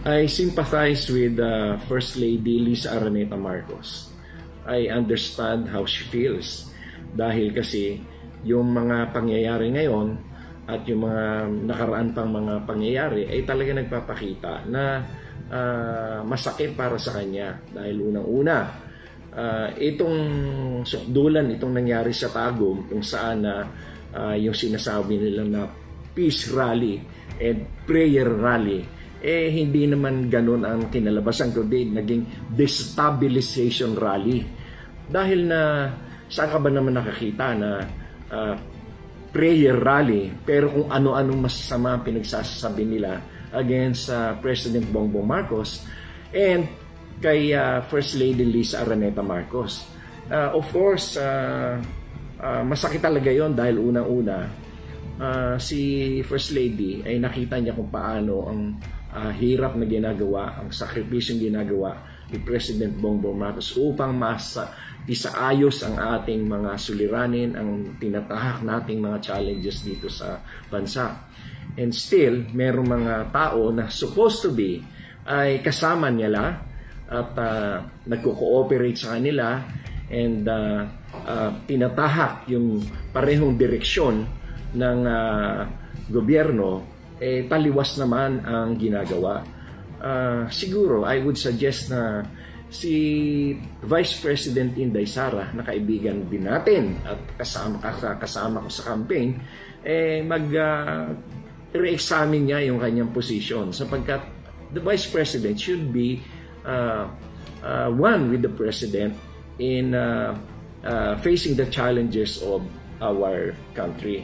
I sympathize with First Lady Lisa Araneta Marcos. I understand how she feels dahil kasi yung mga pangyayari ngayon at yung mga nakaraan pang mga pangyayari ay talaga nagpapakita na masakit para sa kanya dahil unang-una itong sukdulan, itong nangyari sa Tagum kung saan yung sinasabi nila na peace rally and prayer rally, hindi naman ganun ang kinalabasan, kundi naging destabilization rally. Dahil na saan ka ba naman nakakita na prayer rally pero kung ano-anong masasama pinagsasabi nila against President Bongbong Marcos and kay First Lady Lisa Araneta Marcos. Of course, masakit talaga yon dahil unang-una si First Lady ay nakita niya kung paano ang hirap na ginagawa, ang sakripisyong ginagawa ni President Bongbong Marcos upang isaayos ang ating mga suliranin, ang tinatahak nating mga challenges dito sa bansa. And still, merong mga tao na supposed to be ay kasama nila at nagko-cooperate sa kanila and tinatahak yung parehong direksyon ng gobyerno, taliwas naman ang ginagawa. Siguro, I would suggest na si Vice President Inday Sara, na kaibigan din natin at kasama ko sa campaign, mag-re-examine niya yung kanyang position sapagkat the Vice President should be one with the President in facing the challenges of our country.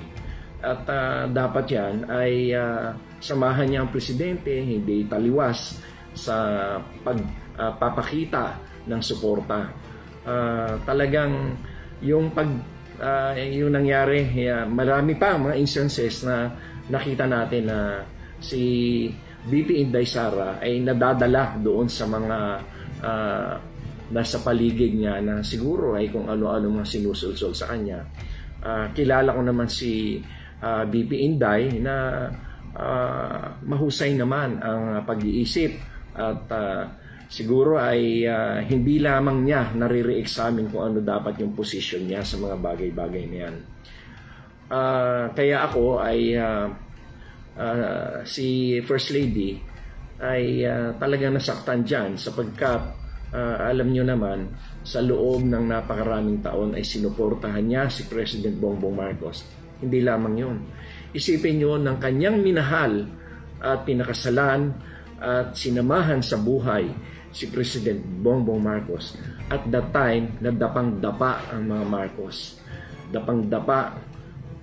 At dapat yan ay samahan niya ang Presidente, hindi taliwas sa pagpapakita ng suporta. Talagang yung yung nangyari, marami pa mga instances na nakita natin na si VP Inday Sara ay nadadala doon sa mga nasa paligid niya na siguro ay kung ano-ano mga sinusulsol sa kanya. Kilala ko naman si VP Inday na mahusay naman ang pag-iisip at siguro ay hindi lamang niya nare-re-examine kung ano dapat yung position niya sa mga bagay-bagay na yan. Kaya ako ay si First Lady ay talagang nasaktan dyan sapagkat alam nyo naman sa loob ng napakaraming taon ay sinuportahan niya si President Bongbong Marcos. Hindi lamang yun. Isipin nyo ng kanyang minahal at pinakasalan at sinamahan sa buhay si President Bongbong Marcos. At that time, nadapang-dapa ang mga Marcos. Dapang-dapa,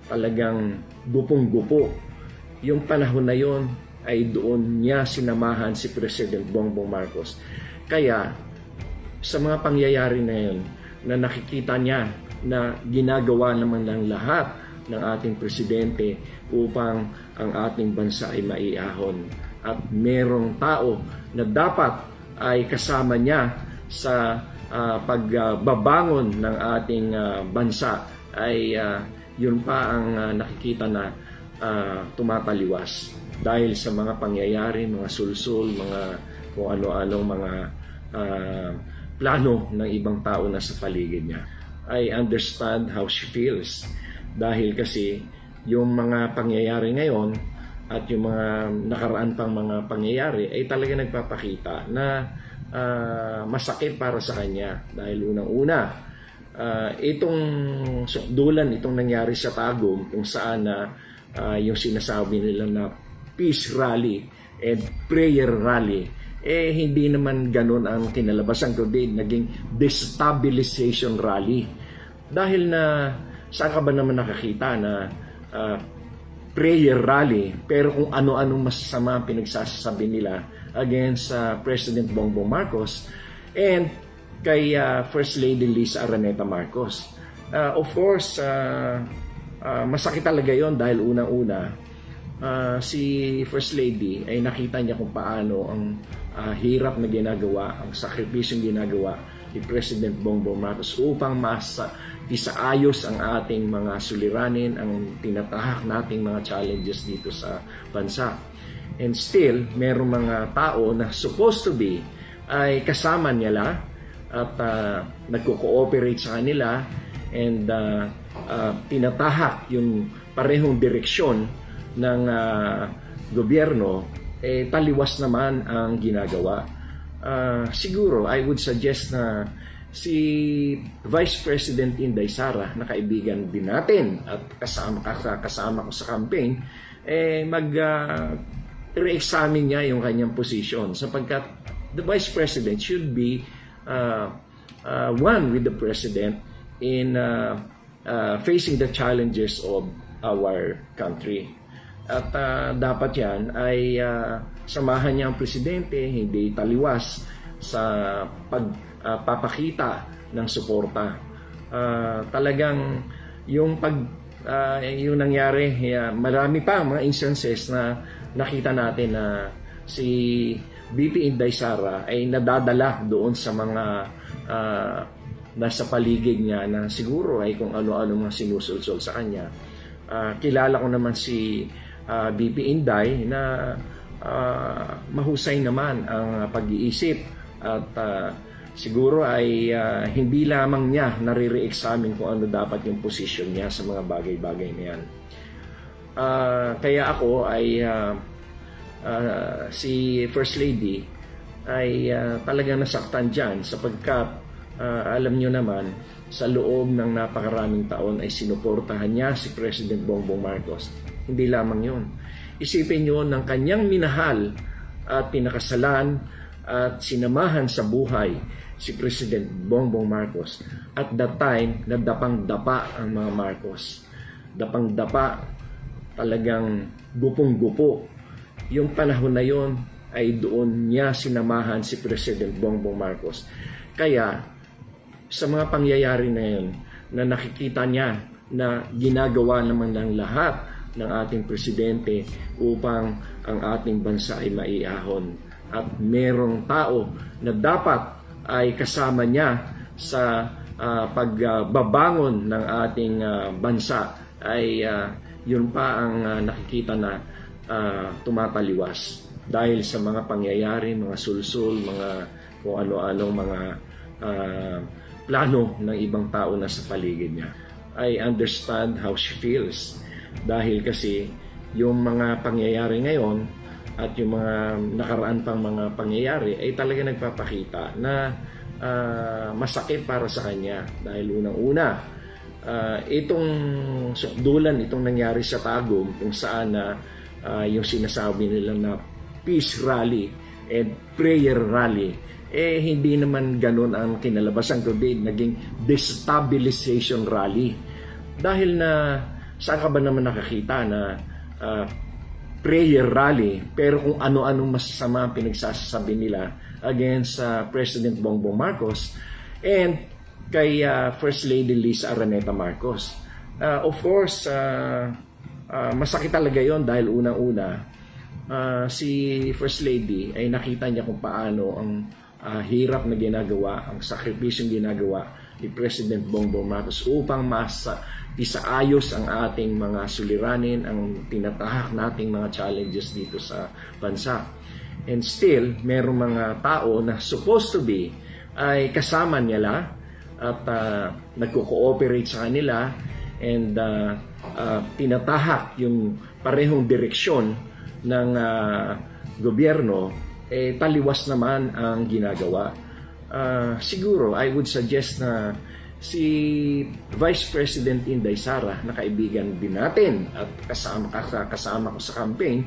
talagang gupong-gupo. Yung panahon na yon ay doon niya sinamahan si President Bongbong Marcos. Kaya, sa mga pangyayari na yun, na nakikita niya na ginagawa naman ng lahat ng ating Presidente upang ang ating bansa ay maiahon. At merong tao na dapat ay kasama niya sa pagbabangon ng ating bansa ay yun pa ang nakikita na tumataliwas dahil sa mga pangyayari, mga sulsul, mga kung ano-anong mga plano ng ibang tao na sa paligid niya. I understand how she feels dahil kasi yung mga pangyayari ngayon at yung mga nakaraan pang mga pangyayari ay talaga nagpapakita na masakit para sa kanya dahil unang-una itong sukdulan, itong nangyari sa Tagum kung saan yung sinasabi nila na peace rally and prayer rally, hindi naman ganun ang kinalabasan, kundi naging destabilization rally. Dahil na saan ka ba naman nakakita na prayer rally pero kung ano-anong masasama pinagsasabi nila against President Bongbong Marcos and kay First Lady Lisa Araneta Marcos. Of course, masakit talaga yon dahil unang-una si First Lady ay nakita niya kung paano ang hirap na ginagawa, ang sakripisyong ginagawa ni President Bongbong Marcos upang isaayos ang ating mga suliranin, ang tinatahak nating mga challenges dito sa bansa. And still, merong mga tao na supposed to be ay kasama nila at nagko-cooperate sa kanila and tinatahak yung parehong direksyon ng gobyerno, taliwas naman ang ginagawa. Siguro, I would suggest na si Vice President Inday Sara, na kaibigan din natin at kasama ko sa campaign, re-examine niya yung kanyang position sapagkat the Vice President should be one with the President in facing the challenges of our country. At dapat yan ay samahan niya ang Presidente, hindi taliwas sa pagpapakita ng suporta. Talagang yung yung nangyari, marami pa mga instances na nakita natin na si VP Inday Sara ay nadadala doon sa mga nasa paligid niya na siguro ay kung ano-ano mga sinusulsol sa kanya. Kilala ko naman si VP Inday na mahusay naman ang pag-iisip at siguro ay hindi lamang niya nare-re-examine kung ano dapat yung position niya sa mga bagay-bagay na yan. Kaya ako ay si First Lady ay talagang nasaktan dyan sapagkat alam nyo naman sa loob ng napakaraming taon ay sinuportahan niya si President Bongbong Marcos. Hindi lamang yun. Isipin nyo ng kanyang minahal at pinakasalan at sinamahan sa buhay si President Bongbong Marcos. At that time, nadapang-dapa ang mga Marcos. Dapang-dapa, talagang gupong-gupo. Yung panahon na yon ay doon niya sinamahan si President Bongbong Marcos. Kaya, sa mga pangyayari na yun, na nakikita niya na ginagawa naman ng lahat ng ating Presidente upang ang ating bansa ay maiahon. At merong tao na dapat ay kasama niya sa pagbabangon ng ating bansa ay yun pa ang nakikita na tumataliwas dahil sa mga pangyayari, mga sulsul, mga kung ano-anong mga plano ng ibang tao na sa paligid niya. I understand how she feels dahil kasi yung mga pangyayari ngayon at yung mga nakaraan pang mga pangyayari ay talaga nagpapakita na masakit para sa kanya dahil unang-una itong sukdulan, itong nangyari sa Tagum kung saan yung sinasabi nila na peace rally and prayer rally, hindi naman ganun ang kinalabasan kundi naging destabilization rally. Dahil na saan ka ba naman nakakita na prayer rally pero kung ano-anong masasama ang pinagsasabi nila against President Bongbong Marcos and kay First Lady Liza Araneta Marcos. Of course, masakit talaga yon dahil unang-una si First Lady ay nakita niya kung paano ang hirap na ginagawa, ang sakripisyong ginagawa ni President Bongbong Marcos upang isaayos ang ating mga suliranin, ang tinatahak nating mga challenges dito sa bansa. And still, merong mga tao na supposed to be ay kasama nila at nagko-cooperate sa kanila and tinatahak yung parehong direksyon ng gobyerno, taliwas naman ang ginagawa. Siguro, I would suggest na si Vice President Inday Sara, na kaibigan din natin at kasama ko sa campaign,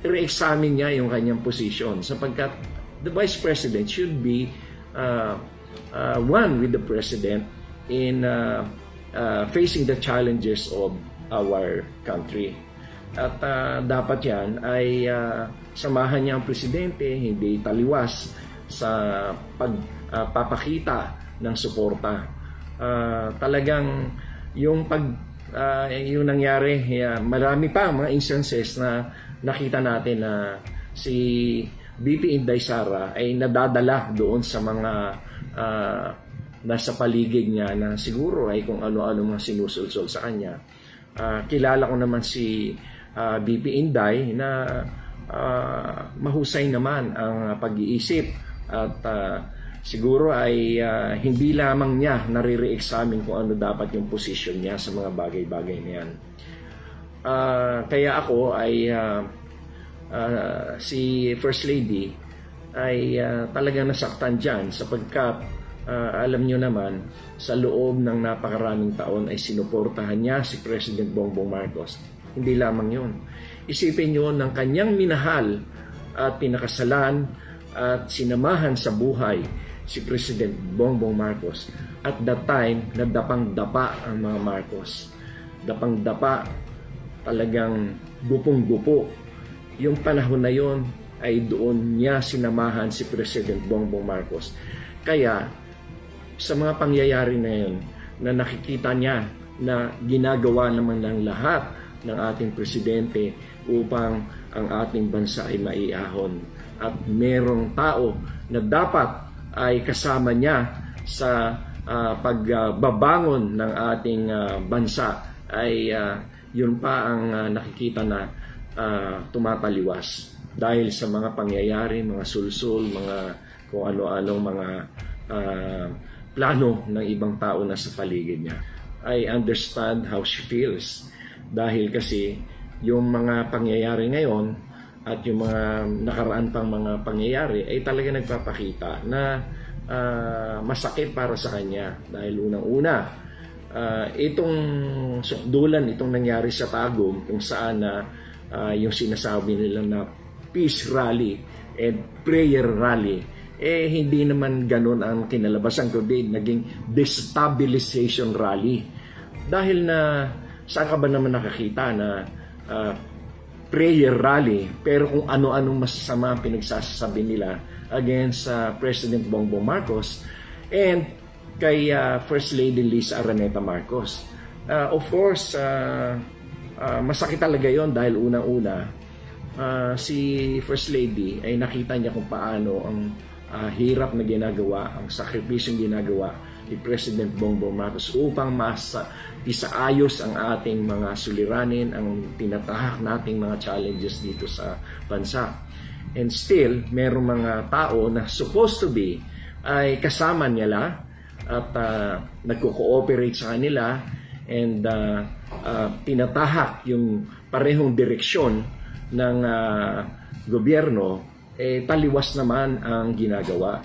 re-examine niya yung kanyang position sapagkat the Vice President should be one with the President in facing the challenges of our country. At dapat yan ay samahan niya ang Presidente, hindi taliwas sa pagpapakita ng suporta. Talagang yung yung nangyari, marami pa mga instances na nakita natin na si VP Inday Sara ay nadadala doon sa mga nasa paligid niya na siguro ay kung ano-ano mga sinusulsol sa kanya. Kilala ko naman si BP Inday na mahusay naman ang pag-iisip at siguro ay hindi lamang niya nare-re-examine kung ano dapat yung position niya sa mga bagay-bagay na yan. Kaya ako ay si First Lady ay talagang nasaktan dyan sapagkat alam nyo naman sa loob ng napakaraming taon ay sinuportahan niya si President Bongbong Marcos. Hindi lamang yun. Isipin nyo ng kanyang minahal at pinakasalan at sinamahan sa buhay si President Bongbong Marcos. At that time, nadapang-dapa ang mga Marcos. Dapang-dapa, talagang gupong-gupo. Yung panahon na yon ay doon niya sinamahan si President Bongbong Marcos. Kaya, sa mga pangyayari na yun, na nakikita niya na ginagawa naman ng lahat ng ating presidente upang ang ating bansa ay maiahon. At merong tao na dapat ay kasama niya sa pagbabangon ng ating bansa ay yun pa ang nakikita na tumataliwas dahil sa mga pangyayari, mga sulsul, mga kung ano-anong mga plano ng ibang tao na sa paligid niya. I understand how she feels dahil kasi yung mga pangyayari ngayon at yung mga nakaraan pang mga pangyayari ay talaga nagpapakita na masakit para sa kanya dahil unang-una itong sukdulan, itong nangyari sa Tagum kung saan yung sinasabi nila na peace rally and prayer rally hindi naman ganun ang kinalabasan kundi naging destabilization rally dahil na saan ka ba naman nakakita na prayer rally pero kung ano-anong masasama pinagsasabi nila against President Bongbong Marcos and kay First Lady Liza Araneta Marcos. Of course, masakit talaga yon dahil unang-una si First Lady ay nakita niya kung paano ang hirap na ginagawa, ang sakripisyong ginagawa ni President Bongbong Marcos upang isaayos ang ating mga suliranin, ang tinatahak nating mga challenges dito sa bansa. And still, merong mga tao na supposed to be ay kasama nila at nagko-cooperate sa kanila and tinatahak yung parehong direksyon ng gobyerno, taliwas naman ang ginagawa.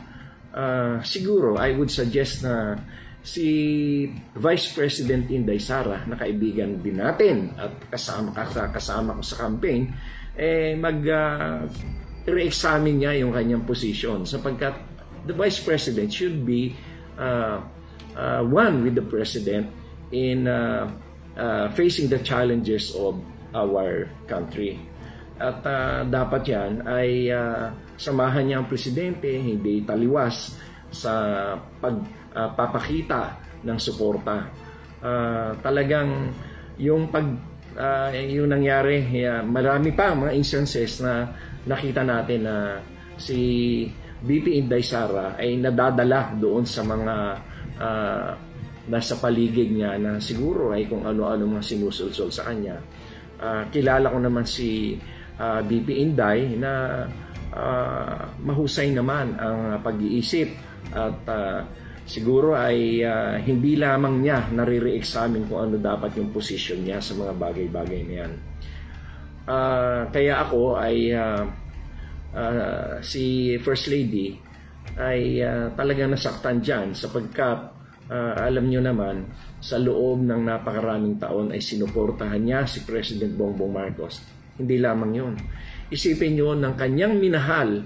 Siguro, I would suggest na si Vice President Inday Sara, na kaibigan din natin at kasama ko sa campaign, mag-re-examine niya yung kanyang posisyon sapagkat the Vice President should be one with the President in facing the challenges of our country. At dapat yan ay samahan niya ang presidente, hindi taliwas sa pagpapakita ng suporta. Talagang yung yung nangyari, marami pa mga instances na nakita natin na si BP Inday Sara ay nadadala doon sa mga nasa paligid niya na siguro ay kung ano-ano mga sinusulsol sa kanya. Kilala ko naman si BP Inday na mahusay naman ang pag-iisip at siguro ay hindi lamang niya nare-re-examine kung ano dapat yung position niya sa mga bagay-bagay na yan. Kaya ako ay si First Lady ay talagang nasaktan dyan sapagkat alam nyo naman sa loob ng napakaraming taon ay sinuportahan niya si President Bongbong Marcos. Hindi lamang yun. Isipin nyo ng kanyang minahal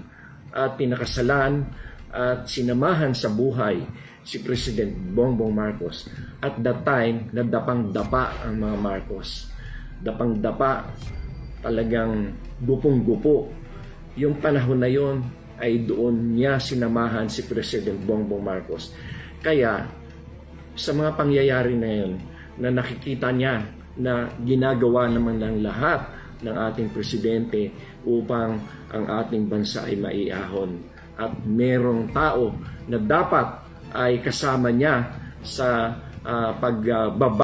at pinakasalan at sinamahan sa buhay si President Bongbong Marcos. At that time, nadapang-dapa ang mga Marcos. Dapang-dapa, talagang gupong-gupo. Yung panahon na yon ay doon niya sinamahan si President Bongbong Marcos. Kaya, sa mga pangyayari na yun, na nakikita niya na ginagawa naman ng lahat ng ating presidente upang ang ating bansa ay maiahon. At merong tao na dapat ay kasama niya sa pagbaba